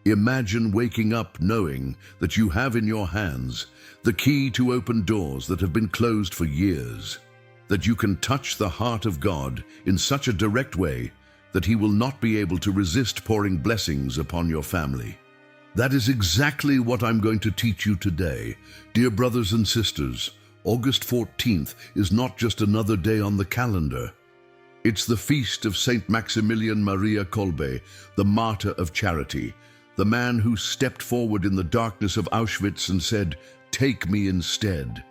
Imagine waking up knowing that you have in your hands the key to open doors that have been closed for years, that you can touch the heart of God in such a direct way that He will not be able to resist pouring blessings upon your family. That is exactly what I'm going to teach you today. Dear brothers and sisters, August 14th is not just another day on the calendar. It's the feast of Saint Maximilian Maria Kolbe, the martyr of charity, the man who stepped forward in the darkness of Auschwitz and said, "Take me instead."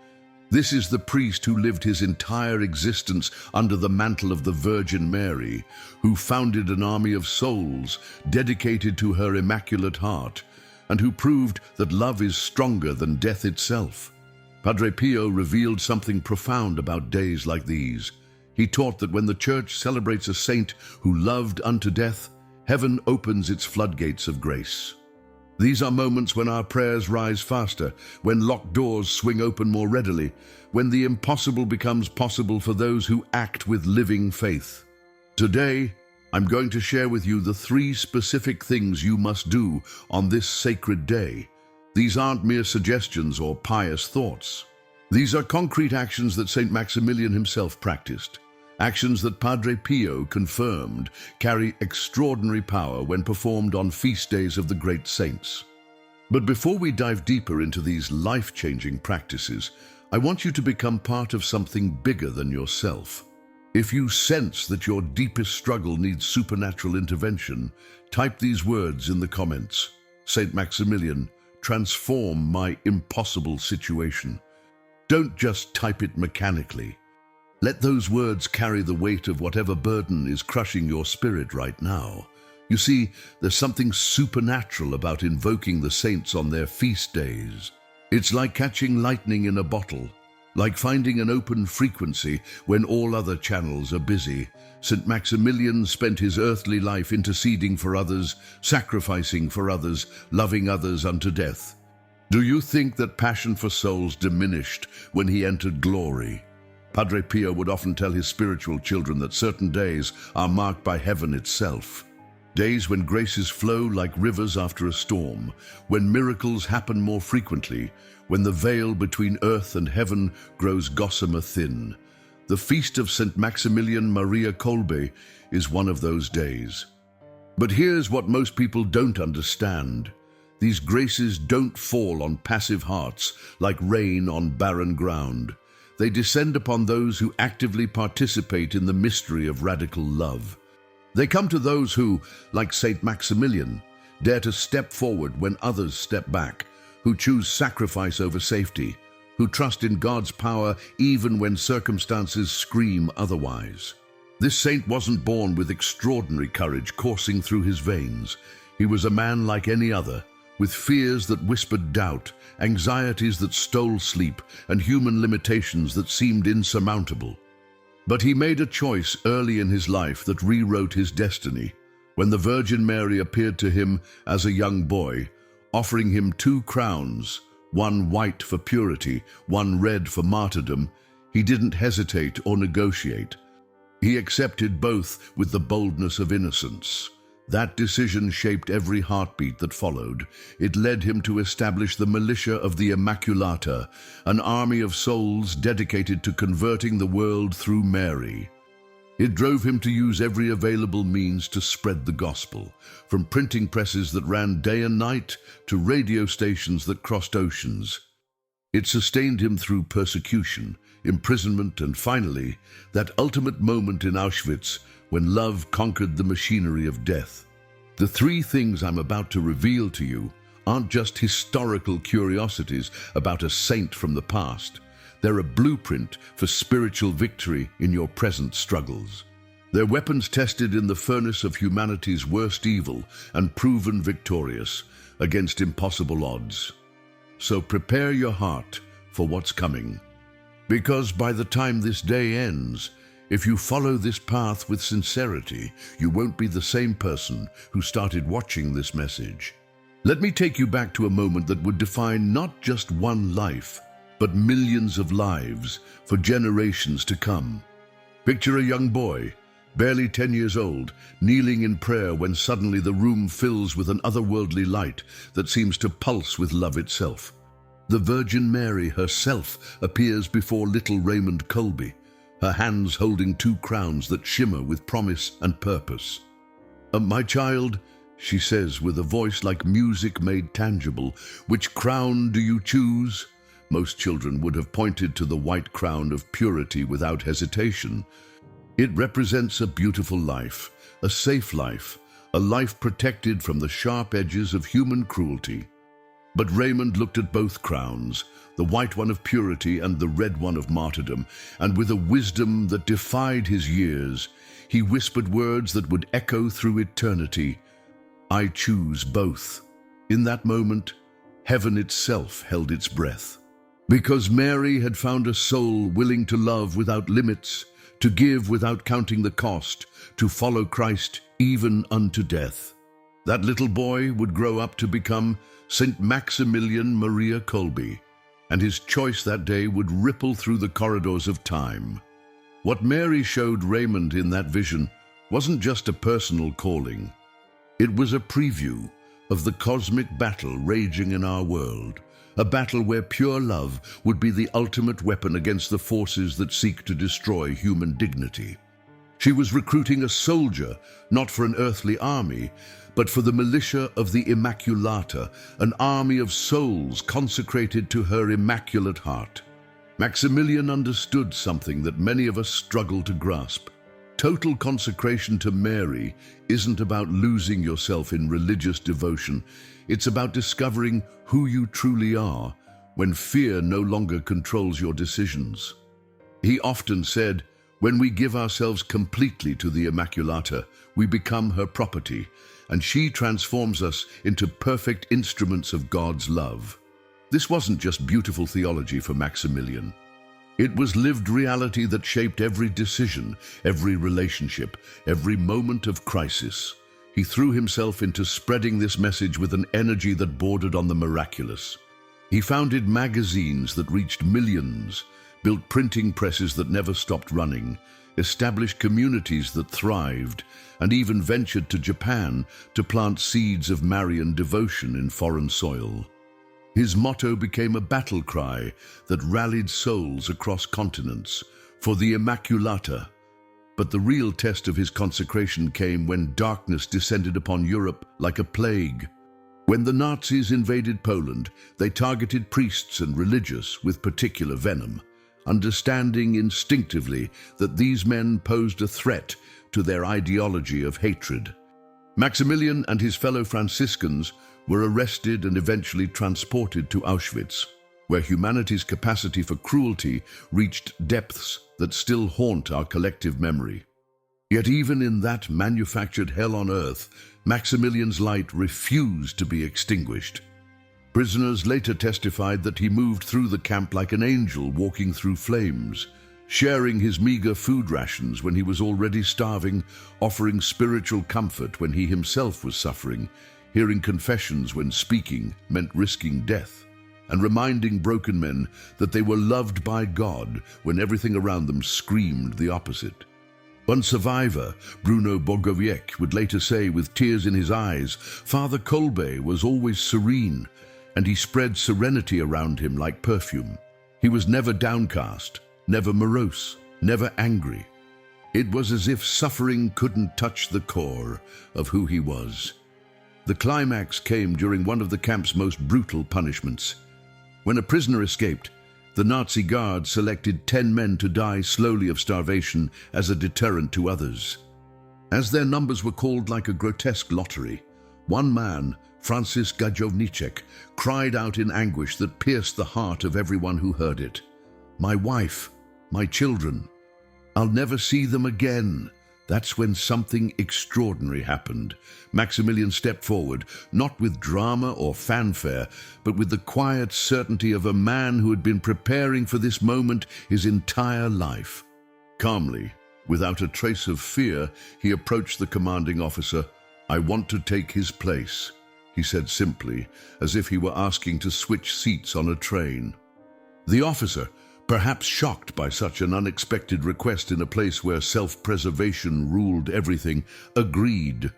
This is the priest who lived his entire existence under the mantle of the Virgin Mary, who founded an army of souls dedicated to her Immaculate Heart, and who proved that love is stronger than death itself. Padre Pio revealed something profound about days like these. He taught that when the Church celebrates a saint who loved unto death, heaven opens its floodgates of grace. These are moments when our prayers rise faster, when locked doors swing open more readily, when the impossible becomes possible for those who act with living faith. Today, I'm going to share with you the 3 specific things you must do on this sacred day. These aren't mere suggestions or pious thoughts. These are concrete actions that Saint Maximilian himself practiced. Actions that Padre Pio confirmed carry extraordinary power when performed on feast days of the great saints. But before we dive deeper into these life-changing practices, I want you to become part of something bigger than yourself. If you sense that your deepest struggle needs supernatural intervention, type these words in the comments. Saint Maximilian, transform my impossible situation. Don't just type it mechanically. Let those words carry the weight of whatever burden is crushing your spirit right now. You see, there's something supernatural about invoking the saints on their feast days. It's like catching lightning in a bottle, like finding an open frequency when all other channels are busy. St. Maximilian spent his earthly life interceding for others, sacrificing for others, loving others unto death. Do you think that passion for souls diminished when he entered glory? Padre Pio would often tell his spiritual children that certain days are marked by heaven itself. Days when graces flow like rivers after a storm, when miracles happen more frequently, when the veil between earth and heaven grows gossamer thin. The feast of Saint Maximilian Maria Kolbe is one of those days. But here's what most people don't understand. These graces don't fall on passive hearts like rain on barren ground. They descend upon those who actively participate in the mystery of radical love. They come to those who, like Saint Maximilian, dare to step forward when others step back, who choose sacrifice over safety, who trust in God's power even when circumstances scream otherwise. This saint wasn't born with extraordinary courage coursing through his veins. He was a man like any other, with fears that whispered doubt, anxieties that stole sleep, and human limitations that seemed insurmountable. But he made a choice early in his life that rewrote his destiny. When the Virgin Mary appeared to him as a young boy, offering him 2 crowns, one white for purity, one red for martyrdom, he didn't hesitate or negotiate. He accepted both with the boldness of innocence. That decision shaped every heartbeat that followed. It led him to establish the militia of the Immaculata, an army of souls dedicated to converting the world through Mary. It drove him to use every available means to spread the gospel, from printing presses that ran day and night to radio stations that crossed oceans. It sustained him through persecution, imprisonment, and finally, that ultimate moment in Auschwitz when love conquered the machinery of death. The 3 things I'm about to reveal to you aren't just historical curiosities about a saint from the past. They're a blueprint for spiritual victory in your present struggles. They're weapons tested in the furnace of humanity's worst evil and proven victorious against impossible odds. So prepare your heart for what's coming. Because by the time this day ends, if you follow this path with sincerity, you won't be the same person who started watching this message. Let me take you back to a moment that would define not just one life, but millions of lives for generations to come. Picture a young boy, barely 10 years old, kneeling in prayer when suddenly the room fills with an otherworldly light that seems to pulse with love itself. The Virgin Mary herself appears before little Raymond Kolbe, her hands holding 2 crowns that shimmer with promise and purpose. My child," she says with a voice like music made tangible, "which crown do you choose?" Most children would have pointed to the white crown of purity without hesitation. It represents a beautiful life, a safe life, a life protected from the sharp edges of human cruelty. But Raymond looked at both crowns, the white one of purity and the red one of martyrdom, and with a wisdom that defied his years, he whispered words that would echo through eternity. "I choose both." In that moment, heaven itself held its breath. Because Mary had found a soul willing to love without limits, to give without counting the cost, to follow Christ even unto death. That little boy would grow up to become Saint Maximilian Maria Kolbe, and his choice that day would ripple through the corridors of time. What Mary showed Raymond in that vision wasn't just a personal calling. It was a preview of the cosmic battle raging in our world, a battle where pure love would be the ultimate weapon against the forces that seek to destroy human dignity. She was recruiting a soldier, not for an earthly army, but for the militia of the Immaculata, an army of souls consecrated to her immaculate heart. Maximilian understood something that many of us struggle to grasp. Total consecration to Mary isn't about losing yourself in religious devotion. It's about discovering who you truly are when fear no longer controls your decisions. He often said, "When we give ourselves completely to the Immaculata, we become her property, and she transforms us into perfect instruments of God's love." This wasn't just beautiful theology for Maximilian. It was lived reality that shaped every decision, every relationship, every moment of crisis. He threw himself into spreading this message with an energy that bordered on the miraculous. He founded magazines that reached millions, built printing presses that never stopped running, established communities that thrived, and even ventured to Japan to plant seeds of Marian devotion in foreign soil. His motto became a battle cry that rallied souls across continents for the Immaculata. But the real test of his consecration came when darkness descended upon Europe like a plague. When the Nazis invaded Poland, they targeted priests and religious with particular venom, understanding instinctively that these men posed a threat to their ideology of hatred. Maximilian and his fellow Franciscans were arrested and eventually transported to Auschwitz, where humanity's capacity for cruelty reached depths that still haunt our collective memory. Yet even in that manufactured hell on earth, Maximilian's light refused to be extinguished. Prisoners later testified that he moved through the camp like an angel walking through flames, sharing his meager food rations when he was already starving, offering spiritual comfort when he himself was suffering, hearing confessions when speaking meant risking death, and reminding broken men that they were loved by God when everything around them screamed the opposite. One survivor, Bruno Bogoviec, would later say with tears in his eyes, "Father Kolbe was always serene, and he spread serenity around him like perfume. He was never downcast, never morose, never angry. It was as if suffering couldn't touch the core of who he was." The climax came during one of the camp's most brutal punishments. When a prisoner escaped, the Nazi guards selected 10 men to die slowly of starvation as a deterrent to others. As their numbers were called like a grotesque lottery, one man, Francis Gajowniczek, cried out in anguish that pierced the heart of everyone who heard it. "My wife, my children, I'll never see them again." That's when something extraordinary happened. Maximilian stepped forward, not with drama or fanfare, but with the quiet certainty of a man who had been preparing for this moment his entire life. Calmly, without a trace of fear, he approached the commanding officer. "I want to take his place," he said simply, as if he were asking to switch seats on a train. The officer, Perhaps shocked by such an unexpected request in a place where self-preservation ruled everything, agreed.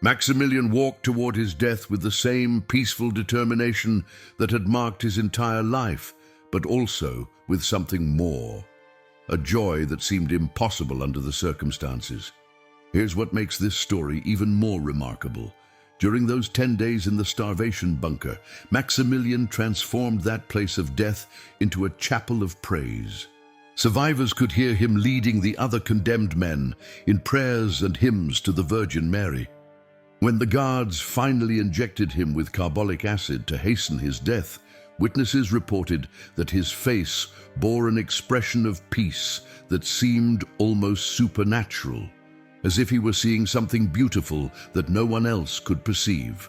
Maximilian walked toward his death with the same peaceful determination that had marked his entire life, but also with something more, a joy that seemed impossible under the circumstances. Here's what makes this story even more remarkable. During those 10 days in the starvation bunker, Maximilian transformed that place of death into a chapel of praise. Survivors could hear him leading the other condemned men in prayers and hymns to the Virgin Mary. When the guards finally injected him with carbolic acid to hasten his death, witnesses reported that his face bore an expression of peace that seemed almost supernatural, as if he were seeing something beautiful that no one else could perceive.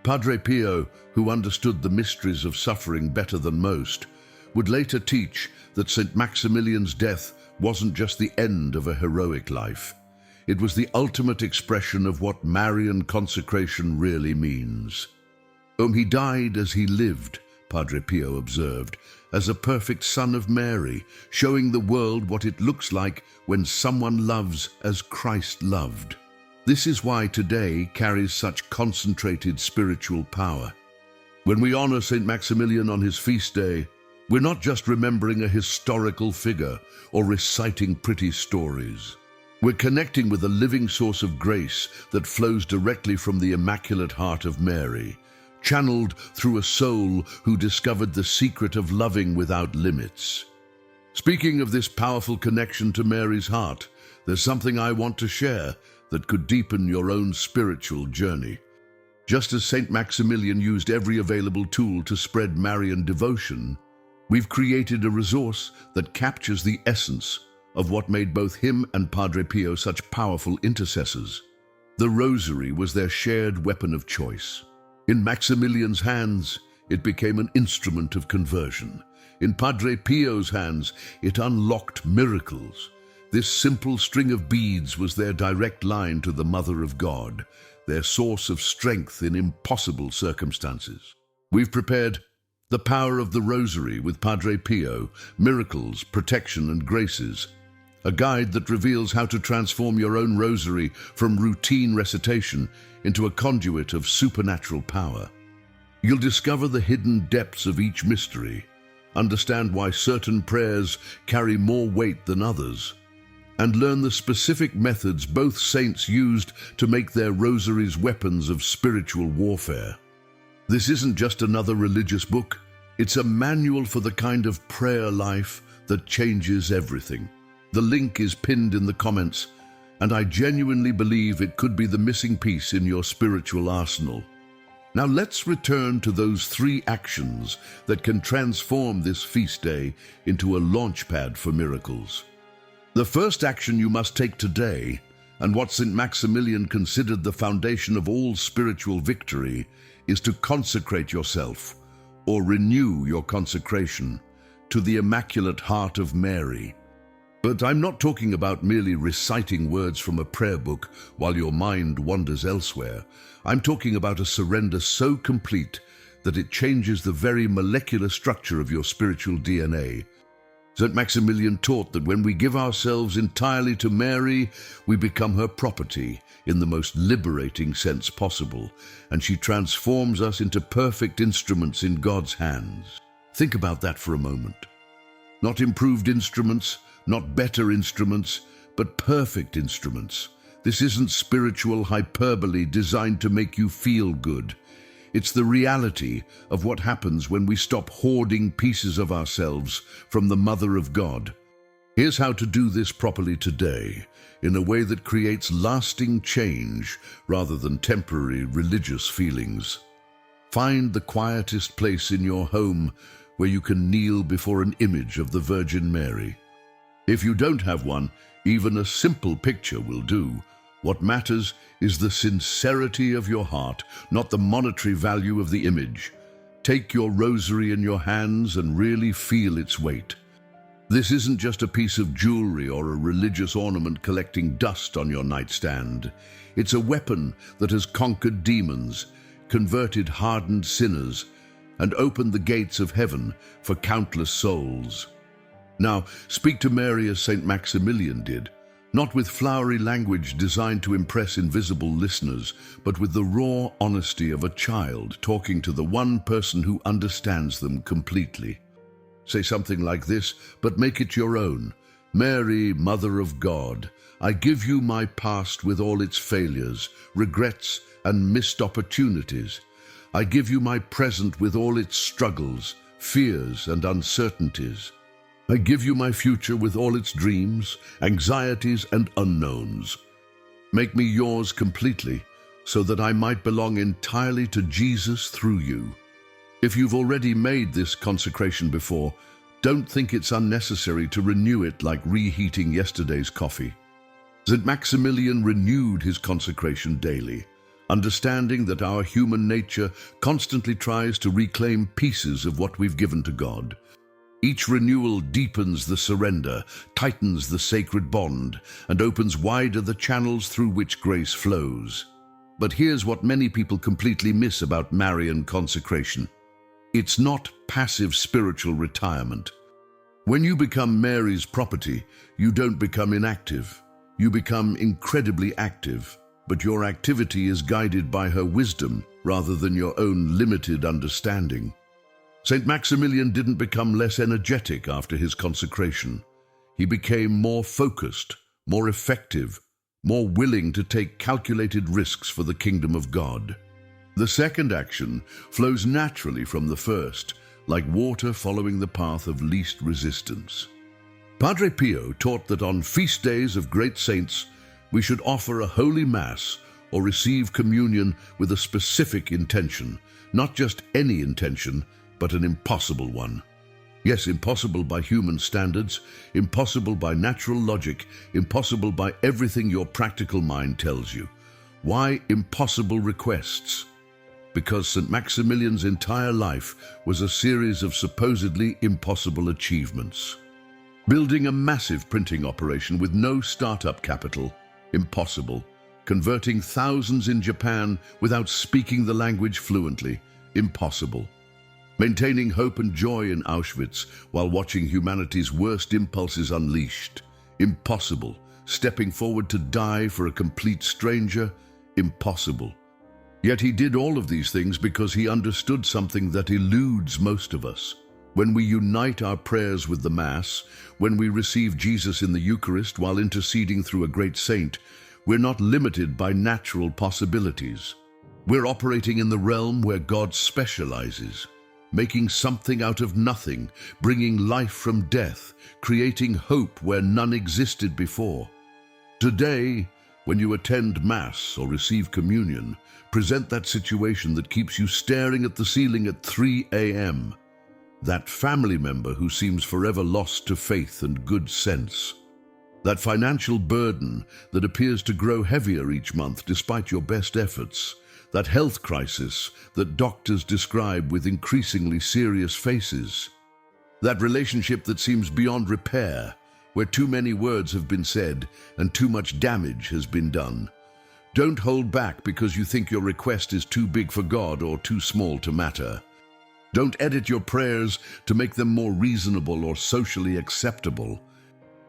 Padre Pio, who understood the mysteries of suffering better than most, would later teach that St. Maximilian's death wasn't just the end of a heroic life. It was the ultimate expression of what Marian consecration really means. He died as he lived, Padre Pio observed, as a perfect son of Mary, showing the world what it looks like when someone loves as Christ loved. This is why today carries such concentrated spiritual power. When we honor St. Maximilian on his feast day, we're not just remembering a historical figure or reciting pretty stories. We're connecting with a living source of grace that flows directly from the Immaculate Heart of Mary, channeled through a soul who discovered the secret of loving without limits. Speaking of this powerful connection to Mary's heart, there's something I want to share that could deepen your own spiritual journey. Just as St. Maximilian used every available tool to spread Marian devotion, we've created a resource that captures the essence of what made both him and Padre Pio such powerful intercessors. The Rosary was their shared weapon of choice. In Maximilian's hands, it became an instrument of conversion. In Padre Pio's hands, it unlocked miracles. This simple string of beads was their direct line to the Mother of God, their source of strength in impossible circumstances. We've prepared The Power of the Rosary with Padre Pio, Miracles, Protection and Graces, a guide that reveals how to transform your own rosary from routine recitation into a conduit of supernatural power. You'll discover the hidden depths of each mystery, understand why certain prayers carry more weight than others, and learn the specific methods both saints used to make their rosaries weapons of spiritual warfare. This isn't just another religious book, it's a manual for the kind of prayer life that changes everything. The link is pinned in the comments, and I genuinely believe it could be the missing piece in your spiritual arsenal. Now let's return to those 3 actions that can transform this feast day into a launchpad for miracles. The first action you must take today, and what St. Maximilian considered the foundation of all spiritual victory, is to consecrate yourself, or renew your consecration, to the Immaculate Heart of Mary. But I'm not talking about merely reciting words from a prayer book while your mind wanders elsewhere. I'm talking about a surrender so complete that it changes the very molecular structure of your spiritual DNA. St. Maximilian taught that when we give ourselves entirely to Mary, we become her property in the most liberating sense possible, and she transforms us into perfect instruments in God's hands. Think about that for a moment. Not improved instruments, not better instruments, but perfect instruments. This isn't spiritual hyperbole designed to make you feel good. It's the reality of what happens when we stop hoarding pieces of ourselves from the Mother of God. Here's how to do this properly today, in a way that creates lasting change rather than temporary religious feelings. Find the quietest place in your home where you can kneel before an image of the Virgin Mary. If you don't have one, even a simple picture will do. What matters is the sincerity of your heart, not the monetary value of the image. Take your rosary in your hands and really feel its weight. This isn't just a piece of jewelry or a religious ornament collecting dust on your nightstand. It's a weapon that has conquered demons, converted hardened sinners, and opened the gates of heaven for countless souls. Now, speak to Mary as St. Maximilian did, not with flowery language designed to impress invisible listeners, but with the raw honesty of a child talking to the one person who understands them completely. Say something like this, but make it your own. Mary, Mother of God, I give you my past with all its failures, regrets, and missed opportunities. I give you my present with all its struggles, fears, and uncertainties. I give you my future with all its dreams, anxieties, and unknowns. Make me yours completely, so that I might belong entirely to Jesus through you. If you've already made this consecration before, don't think it's unnecessary to renew it like reheating yesterday's coffee. St. Maximilian renewed his consecration daily, understanding that our human nature constantly tries to reclaim pieces of what we've given to God. Each renewal deepens the surrender, tightens the sacred bond, and opens wider the channels through which grace flows. But here's what many people completely miss about Marian consecration. It's not passive spiritual retirement. When you become Mary's property, you don't become inactive. You become incredibly active, but your activity is guided by her wisdom rather than your own limited understanding. St. Maximilian didn't become less energetic after his consecration. He became more focused, more effective, more willing to take calculated risks for the kingdom of God. The second action flows naturally from the first, like water following the path of least resistance. Padre Pio taught that on feast days of great saints, we should offer a holy mass or receive communion with a specific intention, not just any intention, but an impossible one. Yes, impossible by human standards, impossible by natural logic, impossible by everything your practical mind tells you. Why impossible requests? Because St. Maximilian's entire life was a series of supposedly impossible achievements. Building a massive printing operation with no startup capital, impossible. Converting thousands in Japan without speaking the language fluently, impossible. Maintaining hope and joy in Auschwitz while watching humanity's worst impulses unleashed, impossible. Stepping forward to die for a complete stranger, impossible. Yet he did all of these things because he understood something that eludes most of us. When we unite our prayers with the Mass, when we receive Jesus in the Eucharist while interceding through a great saint, we're not limited by natural possibilities. We're operating in the realm where God specializes, making something out of nothing, bringing life from death, creating hope where none existed before. Today, when you attend Mass or receive communion, present that situation that keeps you staring at the ceiling at 3 a.m., that family member who seems forever lost to faith and good sense, that financial burden that appears to grow heavier each month despite your best efforts, that health crisis that doctors describe with increasingly serious faces, that relationship that seems beyond repair, where too many words have been said and too much damage has been done. Don't hold back because you think your request is too big for God or too small to matter. Don't edit your prayers to make them more reasonable or socially acceptable.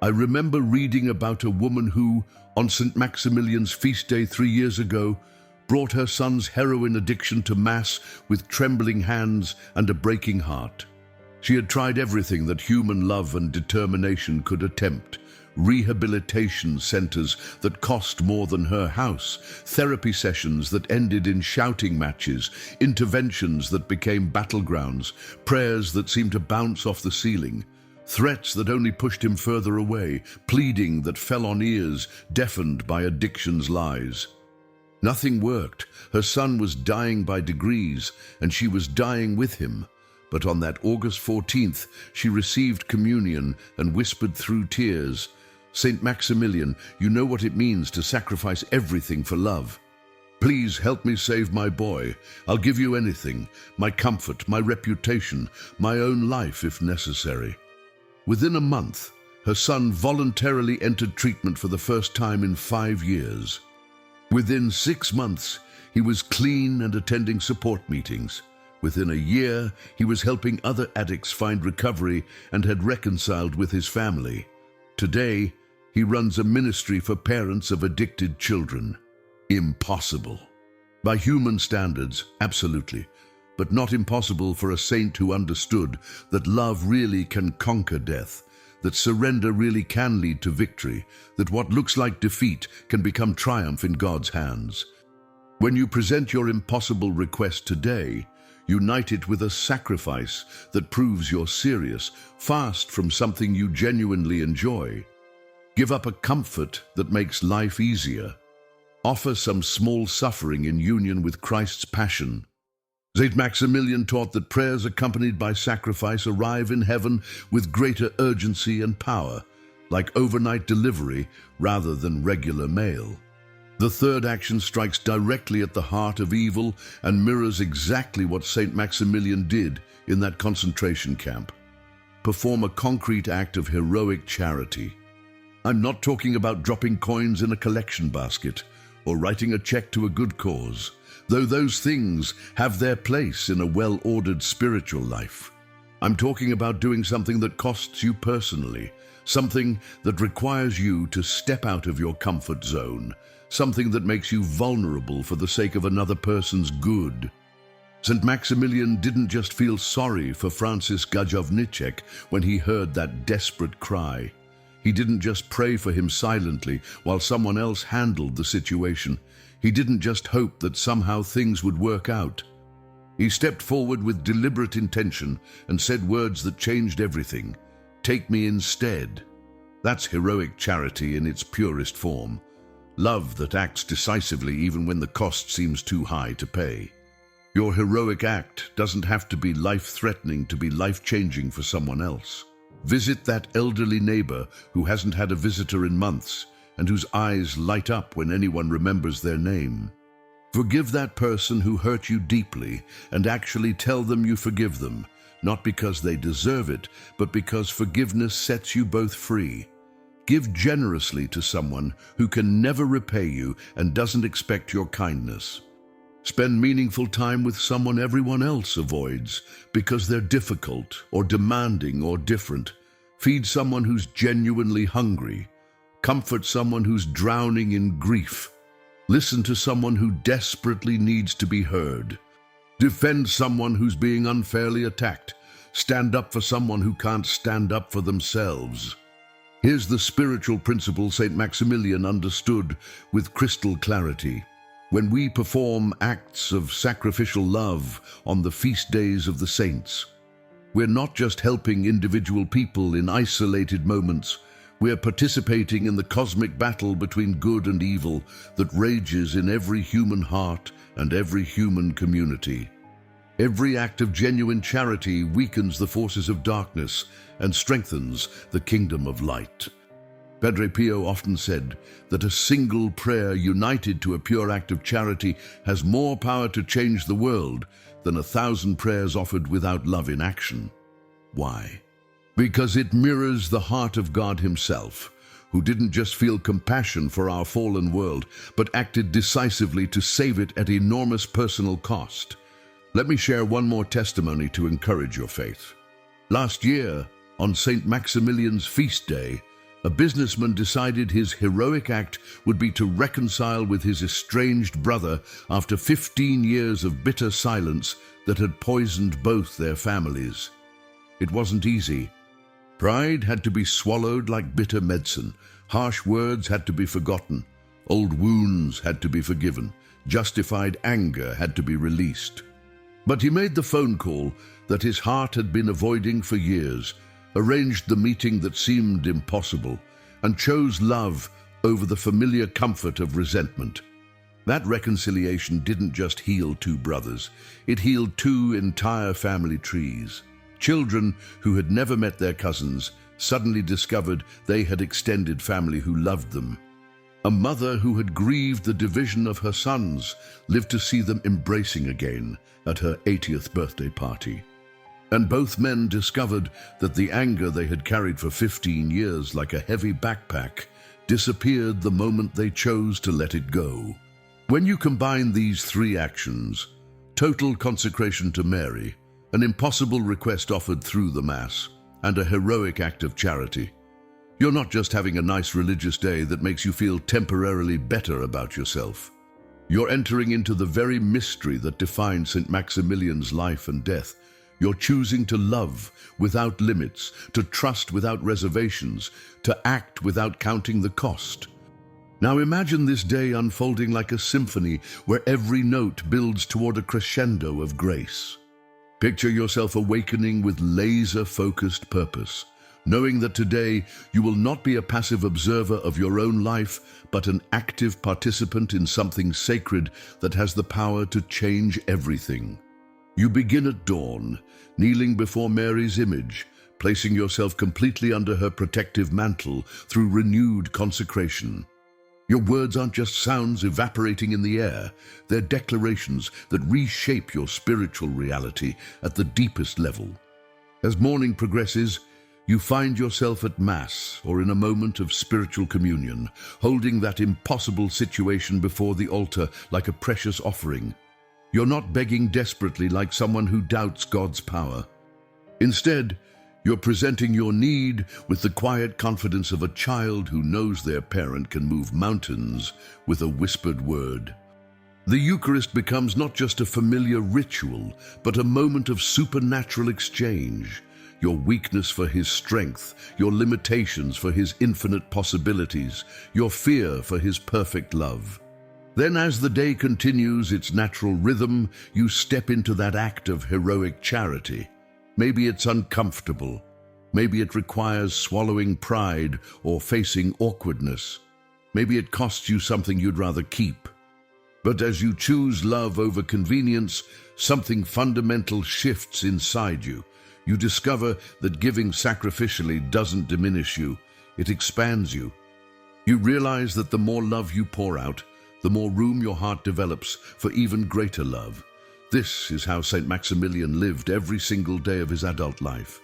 I remember reading about a woman who, on St. Maximilian's feast day 3 years ago, brought her son's heroin addiction to Mass with trembling hands and a breaking heart. She had tried everything that human love and determination could attempt. Rehabilitation centers that cost more than her house, therapy sessions that ended in shouting matches, interventions that became battlegrounds, prayers that seemed to bounce off the ceiling, threats that only pushed him further away, pleading that fell on ears deafened by addiction's lies. Nothing worked. Her son was dying by degrees, and she was dying with him. But on that August 14th, she received communion and whispered through tears, "St. Maximilian, you know what it means to sacrifice everything for love. Please help me save my boy. I'll give you anything, my comfort, my reputation, my own life if necessary." Within a month, her son voluntarily entered treatment for the first time in 5 years. Within 6 months, he was clean and attending support meetings. Within a year, he was helping other addicts find recovery and had reconciled with his family. Today, he runs a ministry for parents of addicted children. Impossible. By human standards, absolutely, but not impossible for a saint who understood that love really can conquer death, that surrender really can lead to victory, that what looks like defeat can become triumph in God's hands. When you present your impossible request today, unite it with a sacrifice that proves you're serious, fast from something you genuinely enjoy. Give up a comfort that makes life easier. Offer some small suffering in union with Christ's passion. St. Maximilian taught that prayers accompanied by sacrifice arrive in heaven with greater urgency and power, like overnight delivery rather than regular mail. The third action strikes directly at the heart of evil and mirrors exactly what St. Maximilian did in that concentration camp. Perform a concrete act of heroic charity. I'm not talking about dropping coins in a collection basket or writing a check to a good cause, though those things have their place in a well-ordered spiritual life. I'm talking about doing something that costs you personally, something that requires you to step out of your comfort zone, something that makes you vulnerable for the sake of another person's good. St. Maximilian didn't just feel sorry for Francis Gajowniczek when he heard that desperate cry. He didn't just pray for him silently while someone else handled the situation. He didn't just hope that somehow things would work out. He stepped forward with deliberate intention and said words that changed everything. "Take me instead." That's heroic charity in its purest form. Love that acts decisively even when the cost seems too high to pay. Your heroic act doesn't have to be life-threatening to be life-changing for someone else. Visit that elderly neighbor who hasn't had a visitor in months and whose eyes light up when anyone remembers their name. Forgive that person who hurt you deeply and actually tell them you forgive them, not because they deserve it, but because forgiveness sets you both free. Give generously to someone who can never repay you and doesn't expect your kindness. Spend meaningful time with someone everyone else avoids because they're difficult or demanding or different. Feed someone who's genuinely hungry. Comfort someone who's drowning in grief. Listen to someone who desperately needs to be heard. Defend someone who's being unfairly attacked. Stand up for someone who can't stand up for themselves. Here's the spiritual principle St. Maximilian understood with crystal clarity. When we perform acts of sacrificial love on the feast days of the saints, we're not just helping individual people in isolated moments, we're participating in the cosmic battle between good and evil that rages in every human heart and every human community. Every act of genuine charity weakens the forces of darkness and strengthens the kingdom of light. Padre Pio often said that a single prayer united to a pure act of charity has more power to change the world than 1,000 prayers offered without love in action. Why? Because it mirrors the heart of God himself, who didn't just feel compassion for our fallen world, but acted decisively to save it at enormous personal cost. Let me share one more testimony to encourage your faith. Last year, on St. Maximilian's feast day, a businessman decided his heroic act would be to reconcile with his estranged brother after 15 years of bitter silence that had poisoned both their families. It wasn't easy. Pride had to be swallowed like bitter medicine. Harsh words had to be forgotten. Old wounds had to be forgiven. Justified anger had to be released. But he made the phone call that his heart had been avoiding for years, arranged the meeting that seemed impossible, and chose love over the familiar comfort of resentment. That reconciliation didn't just heal two brothers, it healed two entire family trees. Children who had never met their cousins suddenly discovered they had extended family who loved them. A mother who had grieved the division of her sons lived to see them embracing again at her 80th birthday party. And both men discovered that the anger they had carried for 15 years like a heavy backpack disappeared the moment they chose to let it go. When you combine these three actions, total consecration to Mary, an impossible request offered through the Mass, and a heroic act of charity. You're not just having a nice religious day that makes you feel temporarily better about yourself. You're entering into the very mystery that defined St. Maximilian's life and death. You're choosing to love without limits, to trust without reservations, to act without counting the cost. Now imagine this day unfolding like a symphony where every note builds toward a crescendo of grace. Picture yourself awakening with laser-focused purpose, knowing that today you will not be a passive observer of your own life, but an active participant in something sacred that has the power to change everything. You begin at dawn, kneeling before Mary's image, placing yourself completely under her protective mantle through renewed consecration. Your words aren't just sounds evaporating in the air, they're declarations that reshape your spiritual reality at the deepest level. As morning progresses, you find yourself at Mass or in a moment of spiritual communion, holding that impossible situation before the altar like a precious offering. You're not begging desperately like someone who doubts God's power. Instead, you're presenting your need with the quiet confidence of a child who knows their parent can move mountains with a whispered word. The Eucharist becomes not just a familiar ritual, but a moment of supernatural exchange. Your weakness for His strength, your limitations for His infinite possibilities, your fear for His perfect love. Then as the day continues its natural rhythm, you step into that act of heroic charity. Maybe it's uncomfortable. Maybe it requires swallowing pride or facing awkwardness. Maybe it costs you something you'd rather keep. But as you choose love over convenience, something fundamental shifts inside you. You discover that giving sacrificially doesn't diminish you, it expands you. You realize that the more love you pour out, the more room your heart develops for even greater love. This is how St. Maximilian lived every single day of his adult life.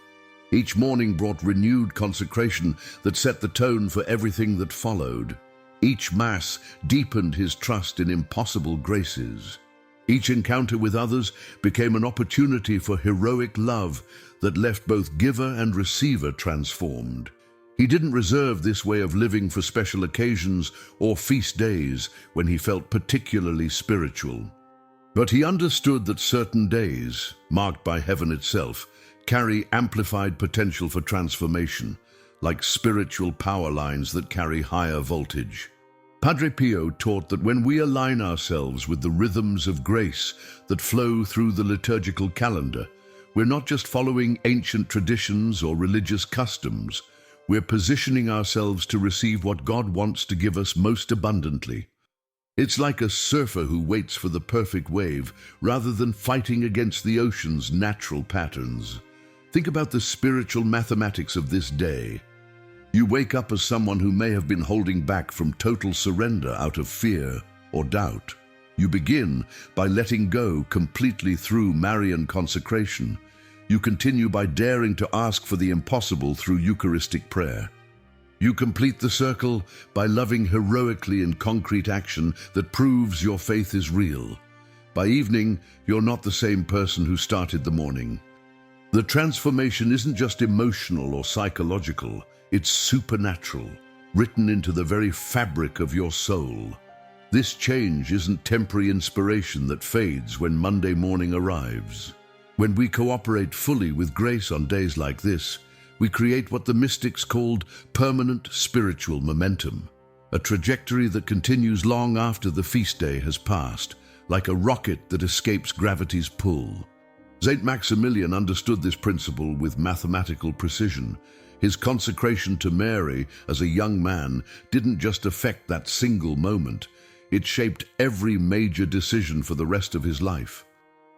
Each morning brought renewed consecration that set the tone for everything that followed. Each Mass deepened his trust in impossible graces. Each encounter with others became an opportunity for heroic love that left both giver and receiver transformed. He didn't reserve this way of living for special occasions or feast days when he felt particularly spiritual. But he understood that certain days, marked by heaven itself, carry amplified potential for transformation, like spiritual power lines that carry higher voltage. Padre Pio taught that when we align ourselves with the rhythms of grace that flow through the liturgical calendar, we're not just following ancient traditions or religious customs, we're positioning ourselves to receive what God wants to give us most abundantly. It's like a surfer who waits for the perfect wave rather than fighting against the ocean's natural patterns. Think about the spiritual mathematics of this day. You wake up as someone who may have been holding back from total surrender out of fear or doubt. You begin by letting go completely through Marian consecration. You continue by daring to ask for the impossible through Eucharistic prayer. You complete the circle by loving heroically in concrete action that proves your faith is real. By evening, you're not the same person who started the morning. The transformation isn't just emotional or psychological, it's supernatural, written into the very fabric of your soul. This change isn't temporary inspiration that fades when Monday morning arrives. When we cooperate fully with grace on days like this, we create what the mystics called permanent spiritual momentum, a trajectory that continues long after the feast day has passed, like a rocket that escapes gravity's pull. St. Maximilian understood this principle with mathematical precision. His consecration to Mary as a young man didn't just affect that single moment, it shaped every major decision for the rest of his life.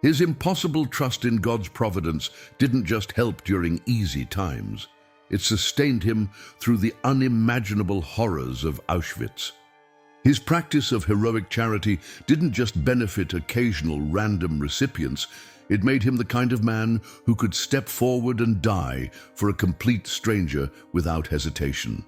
His impossible trust in God's providence didn't just help during easy times. It sustained him through the unimaginable horrors of Auschwitz. His practice of heroic charity didn't just benefit occasional random recipients, it made him the kind of man who could step forward and die for a complete stranger without hesitation.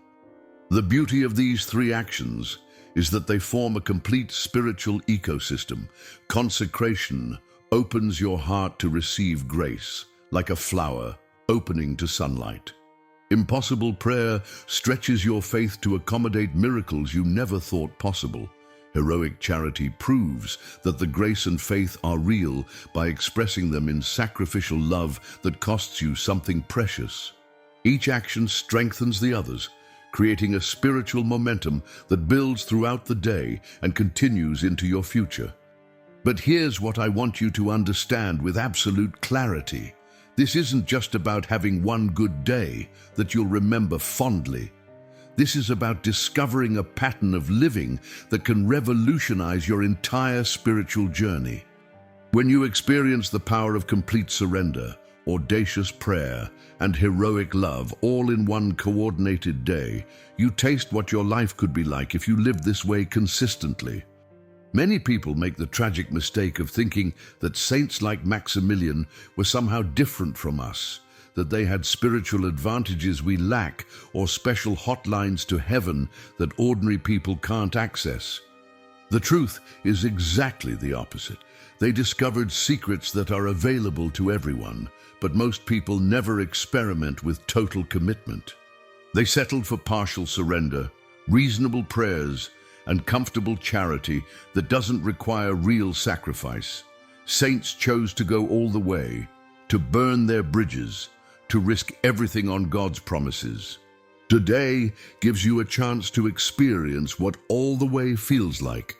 The beauty of these three actions is that they form a complete spiritual ecosystem: consecration, opens your heart to receive grace, like a flower opening to sunlight. Impossible prayer stretches your faith to accommodate miracles you never thought possible. Heroic charity proves that the grace and faith are real by expressing them in sacrificial love that costs you something precious. Each action strengthens the others, creating a spiritual momentum that builds throughout the day and continues into your future. But here's what I want you to understand with absolute clarity. This isn't just about having one good day that you'll remember fondly. This is about discovering a pattern of living that can revolutionize your entire spiritual journey. When you experience the power of complete surrender, audacious prayer, and heroic love all in one coordinated day, you taste what your life could be like if you lived this way consistently. Many people make the tragic mistake of thinking that saints like Maximilian were somehow different from us, that they had spiritual advantages we lack or special hotlines to heaven that ordinary people can't access. The truth is exactly the opposite. They discovered secrets that are available to everyone, but most people never experiment with total commitment. They settled for partial surrender, reasonable prayers, and comfortable charity that doesn't require real sacrifice. Saints chose to go all the way, to burn their bridges, to risk everything on God's promises. Today gives you a chance to experience what all the way feels like,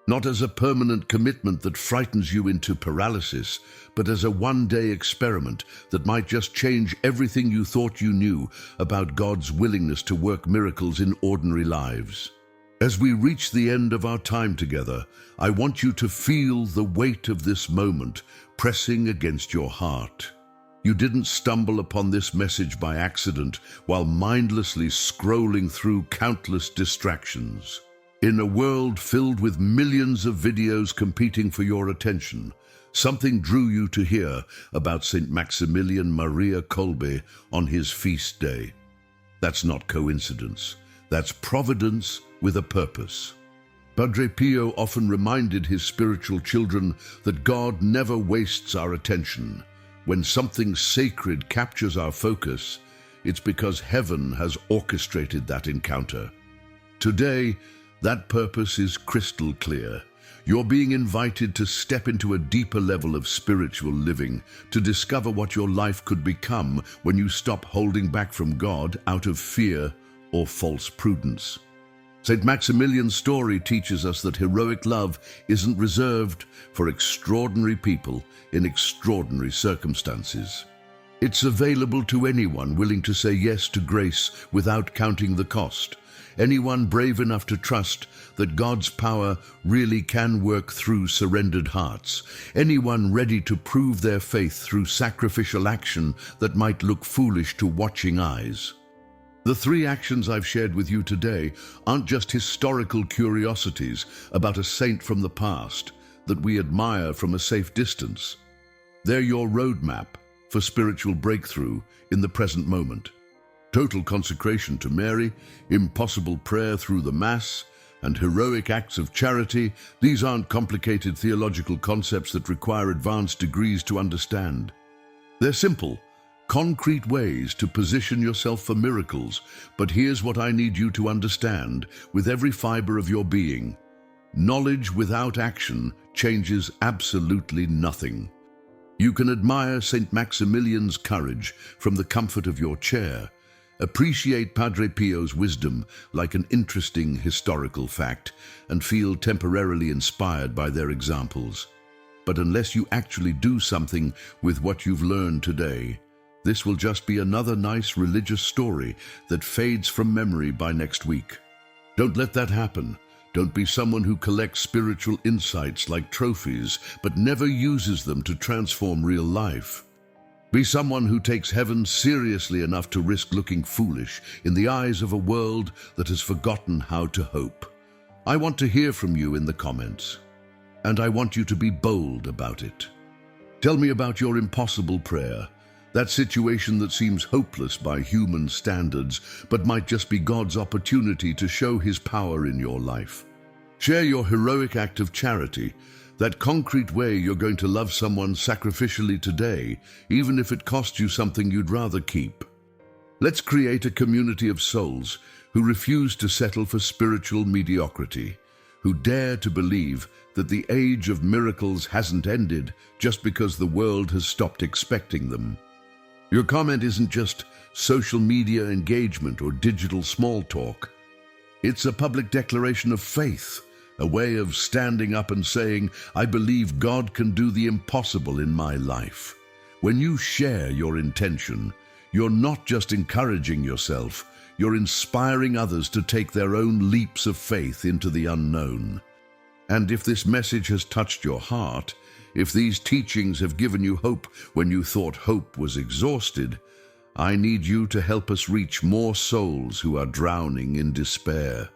not as a permanent commitment that frightens you into paralysis, but as a one-day experiment that might just change everything you thought you knew about God's willingness to work miracles in ordinary lives. As we reach the end of our time together, I want you to feel the weight of this moment pressing against your heart. You didn't stumble upon this message by accident while mindlessly scrolling through countless distractions. In a world filled with millions of videos competing for your attention, something drew you to hear about St. Maximilian Maria Kolbe on his feast day. That's not coincidence. That's providence with a purpose. Padre Pio often reminded his spiritual children that God never wastes our attention. When something sacred captures our focus, it's because heaven has orchestrated that encounter. Today, that purpose is crystal clear. You're being invited to step into a deeper level of spiritual living, to discover what your life could become when you stop holding back from God out of fear or false prudence. St. Maximilian's story teaches us that heroic love isn't reserved for extraordinary people in extraordinary circumstances. It's available to anyone willing to say yes to grace without counting the cost, anyone brave enough to trust that God's power really can work through surrendered hearts, anyone ready to prove their faith through sacrificial action that might look foolish to watching eyes. The three actions I've shared with you today aren't just historical curiosities about a saint from the past that we admire from a safe distance. They're your roadmap for spiritual breakthrough in the present moment. Total consecration to Mary, impossible prayer through the Mass, and heroic acts of charity, these aren't complicated theological concepts that require advanced degrees to understand. They're simple, concrete ways to position yourself for miracles, but here's what I need you to understand with every fiber of your being. Knowledge without action changes absolutely nothing. You can admire St. Maximilian's courage from the comfort of your chair, appreciate Padre Pio's wisdom like an interesting historical fact, and feel temporarily inspired by their examples. But unless you actually do something with what you've learned today, this will just be another nice religious story that fades from memory by next week. Don't let that happen. Don't be someone who collects spiritual insights like trophies, but never uses them to transform real life. Be someone who takes heaven seriously enough to risk looking foolish in the eyes of a world that has forgotten how to hope. I want to hear from you in the comments, and I want you to be bold about it. Tell me about your impossible prayer, that situation that seems hopeless by human standards, but might just be God's opportunity to show His power in your life. Share your heroic act of charity, That concrete way you're going to love someone sacrificially today, even if it costs you something you'd rather keep. Let's create a community of souls who refuse to settle for spiritual mediocrity, who dare to believe that the age of miracles hasn't ended just because the world has stopped expecting them. Your comment isn't just social media engagement or digital small talk. It's a public declaration of faith, a way of standing up and saying, I believe God can do the impossible in my life. When you share your intention, you're not just encouraging yourself, you're inspiring others to take their own leaps of faith into the unknown. And if this message has touched your heart, if these teachings have given you hope when you thought hope was exhausted, I need you to help us reach more souls who are drowning in despair.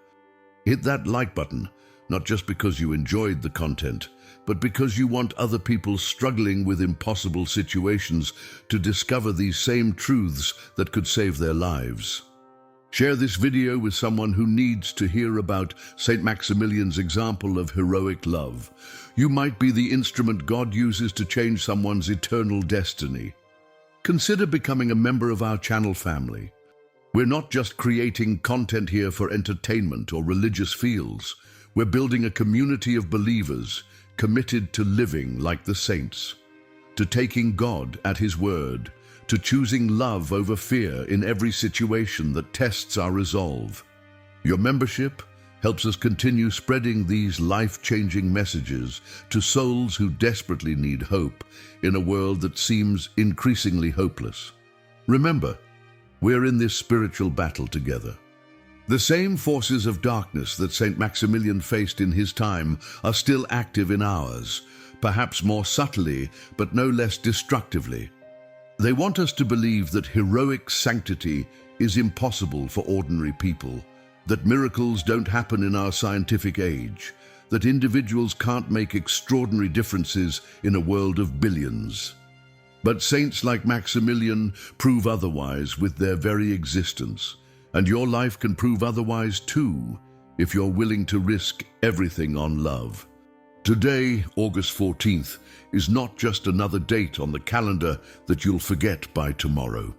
Hit that like button, not just because you enjoyed the content, but because you want other people struggling with impossible situations to discover these same truths that could save their lives. Share this video with someone who needs to hear about St. Maximilian's example of heroic love. You might be the instrument God uses to change someone's eternal destiny. Consider becoming a member of our channel family. We're not just creating content here for entertainment or religious feels. We're building a community of believers committed to living like the saints, to taking God at His word, to choosing love over fear in every situation that tests our resolve. Your membership helps us continue spreading these life-changing messages to souls who desperately need hope in a world that seems increasingly hopeless. Remember, we're in this spiritual battle together. The same forces of darkness that St. Maximilian faced in his time are still active in ours, perhaps more subtly, but no less destructively. They want us to believe that heroic sanctity is impossible for ordinary people, that miracles don't happen in our scientific age, that individuals can't make extraordinary differences in a world of billions. But saints like Maximilian prove otherwise with their very existence, and your life can prove otherwise too, if you're willing to risk everything on love. Today, August 14th, is not just another date on the calendar that you'll forget by tomorrow.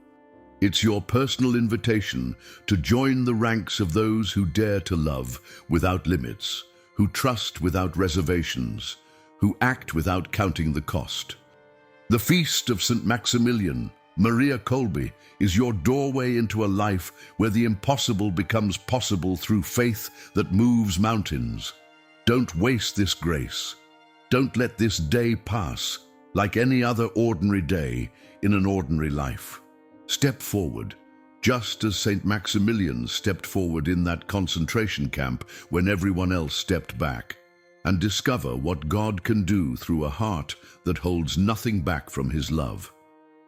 It's your personal invitation to join the ranks of those who dare to love without limits, who trust without reservations, who act without counting the cost. The feast of St. Maximilian, Maria Kolbe, is your doorway into a life where the impossible becomes possible through faith that moves mountains. Don't waste this grace. Don't let this day pass like any other ordinary day in an ordinary life. Step forward, just as St. Maximilian stepped forward in that concentration camp when everyone else stepped back, and discover what God can do through a heart that holds nothing back from His love.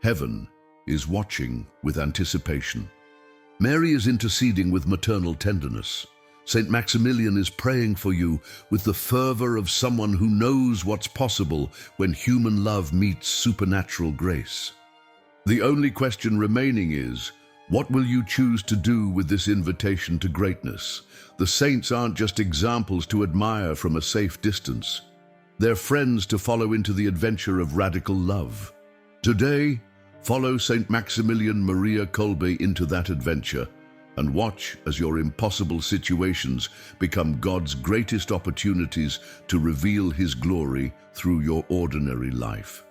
Heaven is watching with anticipation. Mary is interceding with maternal tenderness. St. Maximilian is praying for you with the fervor of someone who knows what's possible when human love meets supernatural grace. The only question remaining is, what will you choose to do with this invitation to greatness? The saints aren't just examples to admire from a safe distance. They're friends to follow into the adventure of radical love. Today, follow St. Maximilian Maria Kolbe into that adventure, and watch as your impossible situations become God's greatest opportunities to reveal His glory through your ordinary life.